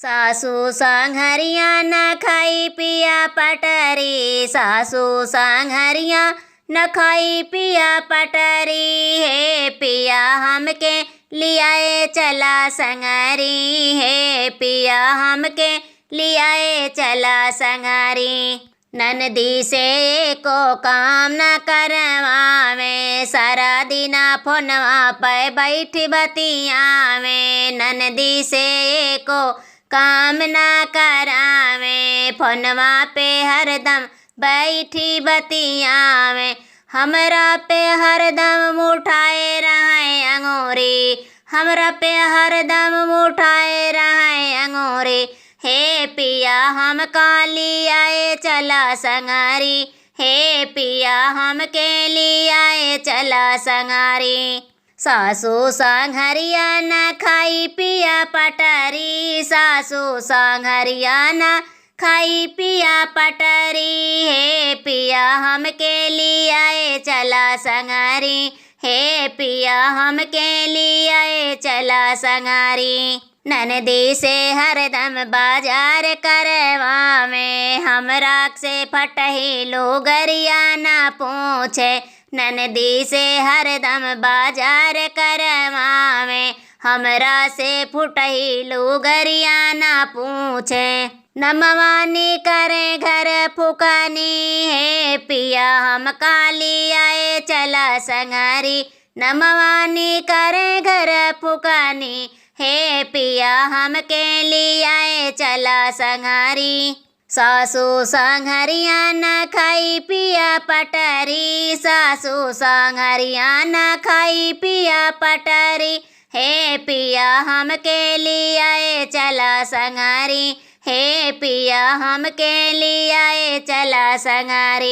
सासू संघरिया न खाई पिया पटरी, सासू संघरिया न खाई पिया पटरी। हे पिया हमके लियाए चला संगरी, हे पिया हमके लियाए चला संगरी। ननदी से को काम न करवावे, सारा दिना फोनवा पे बैठी बतियावे। ननदी से को काम न करावे, फोनवा पे हरदम बैठी बतियावे। हमरा पे हरदम उठाए रहे अंगूरी, हमरा पे हरदम उठाए रहे अंगूरी। हे पिया हमका लियाए चला संगरी, हे पिया हमके लियाए चला संगरी। सासू संघरिया न खाई पिया पटरी, सासू संघरिया न खाई पिया पटरी। हे पिया हमके लियाए चला संगरी, हे पिया हमके लियाए चला संगरी। ननदी से हरदम बाजार करवावे, हमरा से फटही लुगरिया न पूछे। ननदी से हरदम बाजार करवावे, हमरा से फुटही लुगरिया न पूछे। नमवानी करे घर फुकानी, हे पिया हमका लियाए चला संगरी। नमवानी करे घर फुकानी, हे पिया हमके लियाए चला संगरी। सासू संघरिया न खाई पिया पटरी, सासू संघरिया न खाई पिया पटरी। हे पिया हमके लियाए चला संगरी, हे पिया हमके लियाए चला संगरी।